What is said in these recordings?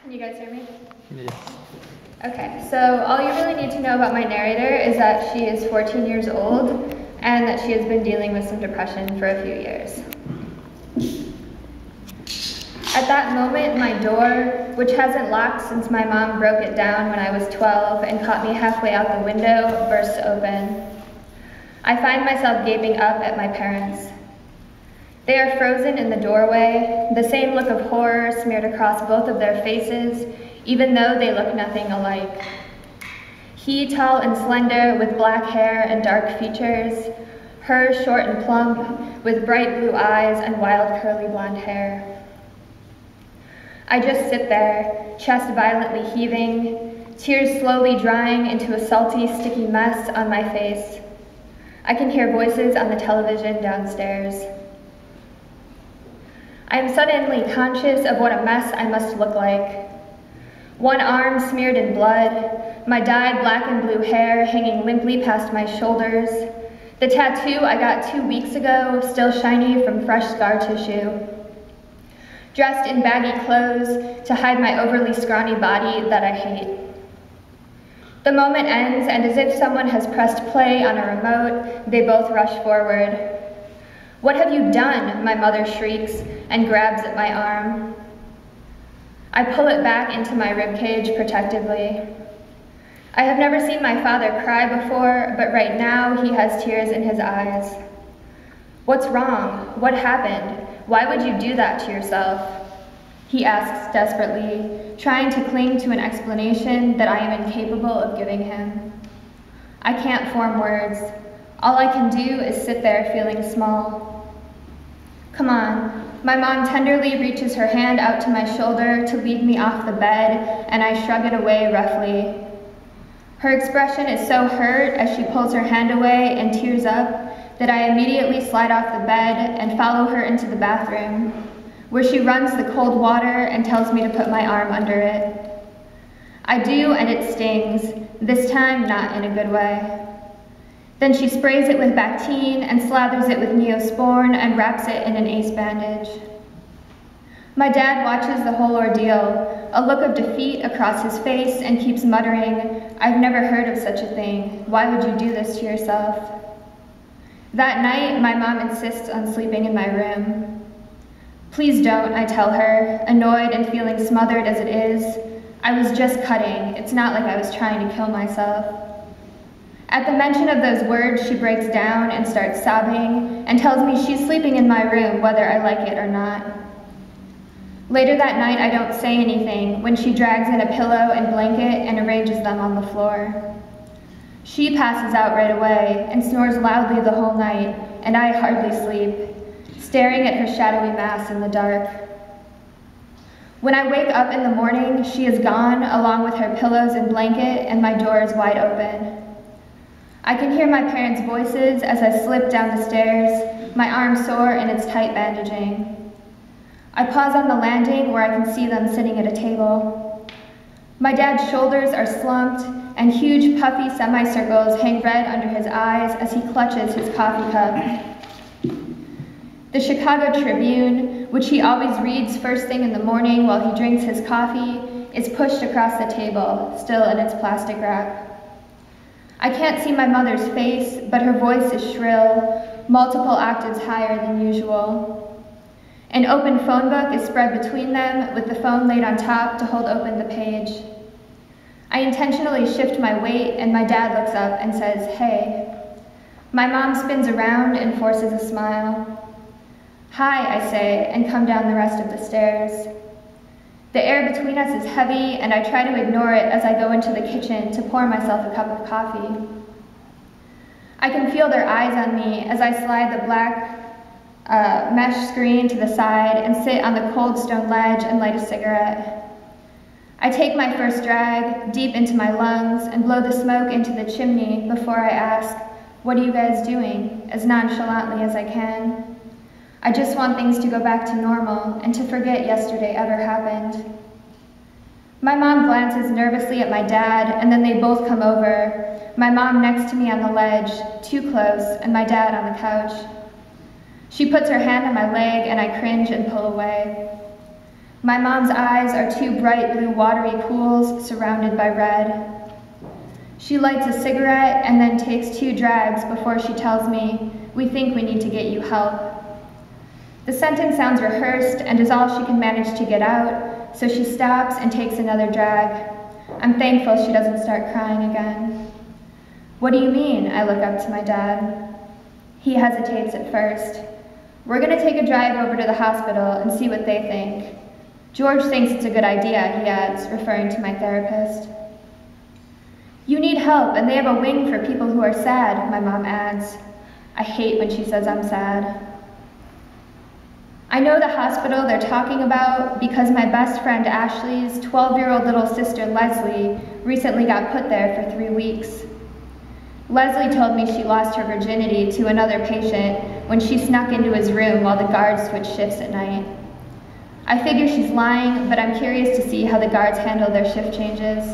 Can you guys hear me? Yes. Okay, so all you really need to know about my narrator is that she is 14 years old and that she has been dealing with some depression for a few years. At that moment, my door, which hasn't locked since my mom broke it down when I was 12 and caught me halfway out the window, bursts open. I find myself gaping up at my parents. They are frozen in the doorway, the same look of horror smeared across both of their faces, even though they look nothing alike. He tall and slender with black hair and dark features, her short and plump with bright blue eyes and wild curly blonde hair. I just sit there, chest violently heaving, tears slowly drying into a salty, sticky mess on my face. I can hear voices on the television downstairs. I am suddenly conscious of what a mess I must look like. One arm smeared in blood, my dyed black and blue hair hanging limply past my shoulders, the tattoo I got 2 weeks ago still shiny from fresh scar tissue. Dressed in baggy clothes to hide my overly scrawny body that I hate. The moment ends, and as if someone has pressed play on a remote, they both rush forward. "What have you done?" my mother shrieks and grabs at my arm. I pull it back into my ribcage protectively. I have never seen my father cry before, but right now he has tears in his eyes. "What's wrong? What happened? Why would you do that to yourself?" he asks desperately, trying to cling to an explanation that I am incapable of giving him. I can't form words. All I can do is sit there feeling small. "Come on." My mom tenderly reaches her hand out to my shoulder to lead me off the bed, and I shrug it away roughly. Her expression is so hurt as she pulls her hand away and tears up that I immediately slide off the bed and follow her into the bathroom, where she runs the cold water and tells me to put my arm under it. I do, and it stings, this time not in a good way. Then she sprays it with Bactine and slathers it with Neosporin and wraps it in an ace bandage. My dad watches the whole ordeal, a look of defeat across his face, and keeps muttering, "I've never heard of such a thing. Why would you do this to yourself?" That night, my mom insists on sleeping in my room. "Please don't," I tell her, annoyed and feeling smothered as it is. I was just cutting. It's not like I was trying to kill myself. At the mention of those words, she breaks down and starts sobbing and tells me she's sleeping in my room whether I like it or not. Later that night, I don't say anything when she drags in a pillow and blanket and arranges them on the floor. She passes out right away and snores loudly the whole night, and I hardly sleep, staring at her shadowy mass in the dark. When I wake up in the morning, she is gone, along with her pillows and blanket, and my door is wide open. I can hear my parents' voices as I slip down the stairs, my arm sore in its tight bandaging. I pause on the landing where I can see them sitting at a table. My dad's shoulders are slumped, and huge puffy semicircles hang red under his eyes as he clutches his coffee cup. The Chicago Tribune, which he always reads first thing in the morning while he drinks his coffee, is pushed across the table, still in its plastic wrap. I can't see my mother's face, but her voice is shrill, multiple octaves higher than usual. An open phone book is spread between them, with the phone laid on top to hold open the page. I intentionally shift my weight, and my dad looks up and says, "Hey." My mom spins around and forces a smile. "Hi," I say, and come down the rest of the stairs. The air between us is heavy, and I try to ignore it as I go into the kitchen to pour myself a cup of coffee. I can feel their eyes on me as I slide the black mesh screen to the side and sit on the cold stone ledge and light a cigarette. I take my first drag deep into my lungs and blow the smoke into the chimney before I ask, "What are you guys doing?" as nonchalantly as I can. I just want things to go back to normal and to forget yesterday ever happened. My mom glances nervously at my dad, and then they both come over, my mom next to me on the ledge, too close, and my dad on the couch. She puts her hand on my leg, and I cringe and pull away. My mom's eyes are two bright blue watery pools surrounded by red. She lights a cigarette and then takes 2 drags before she tells me, "We think we need to get you help." The sentence sounds rehearsed and is all she can manage to get out, so she stops and takes another drag. I'm thankful she doesn't start crying again. "What do you mean?" I look up to my dad. He hesitates at first. "We're gonna take a drive over to the hospital and see what they think. George thinks it's a good idea," he adds, referring to my therapist. "You need help, and they have a wing for people who are sad," my mom adds. I hate when she says I'm sad. I know the hospital they're talking about because my best friend Ashley's 12-year-old little sister Leslie recently got put there for 3 weeks. Leslie told me she lost her virginity to another patient when she snuck into his room while the guards switched shifts at night. I figure she's lying, but I'm curious to see how the guards handle their shift changes.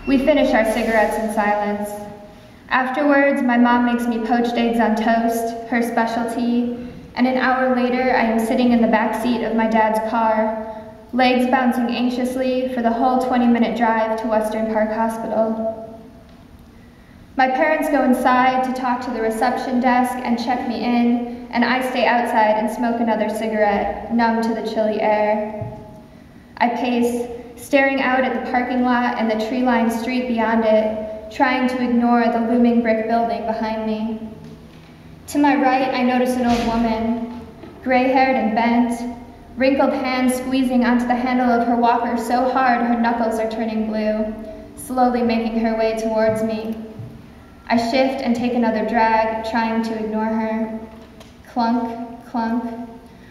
We finish our cigarettes in silence. Afterwards, my mom makes me poached eggs on toast, her specialty, and an hour later, I am sitting in the back seat of my dad's car, legs bouncing anxiously for the whole 20-minute drive to Western Park Hospital. My parents go inside to talk to the reception desk and check me in, and I stay outside and smoke another cigarette, numb to the chilly air. I pace, staring out at the parking lot and the tree-lined street beyond it, trying to ignore the looming brick building behind me. To my right, I notice an old woman, gray-haired and bent, wrinkled hands squeezing onto the handle of her walker so hard her knuckles are turning blue, slowly making her way towards me. I shift and take another drag, trying to ignore her. Clunk, clunk.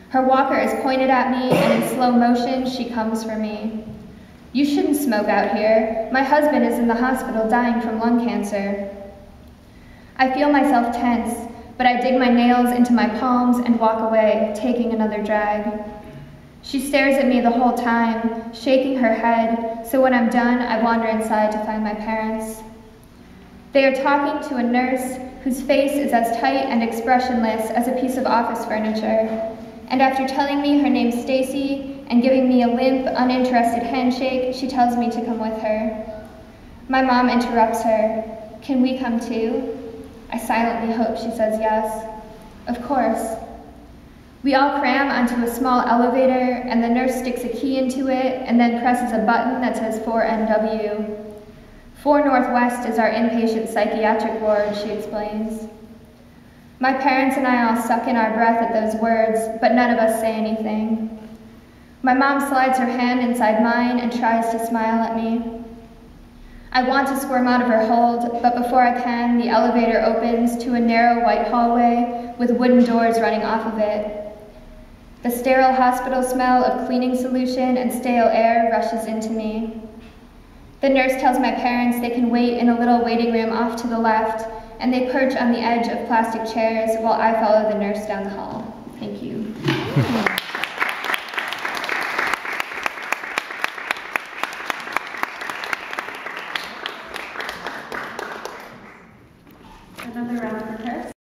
Her walker is pointed at me, and in slow motion, she comes for me. "You shouldn't smoke out here. My husband is in the hospital dying from lung cancer." I feel myself tense, but I dig my nails into my palms and walk away, taking another drag. She stares at me the whole time, shaking her head, so when I'm done, I wander inside to find my parents. They are talking to a nurse whose face is as tight and expressionless as a piece of office furniture, and after telling me her name's Stacy and giving me a limp, uninterested handshake, she tells me to come with her. My mom interrupts her. "Can we come too?" I silently hope she says yes. Of course. We all cram onto a small elevator, and the nurse sticks a key into it and then presses a button that says 4NW. 4 Northwest is our inpatient psychiatric ward, she explains. My parents and I all suck in our breath at those words, but none of us say anything. My mom slides her hand inside mine and tries to smile at me. I want to squirm out of her hold, but before I can, the elevator opens to a narrow white hallway with wooden doors running off of it. The sterile hospital smell of cleaning solution and stale air rushes into me. The nurse tells my parents they can wait in a little waiting room off to the left, and they perch on the edge of plastic chairs while I follow the nurse down the hall.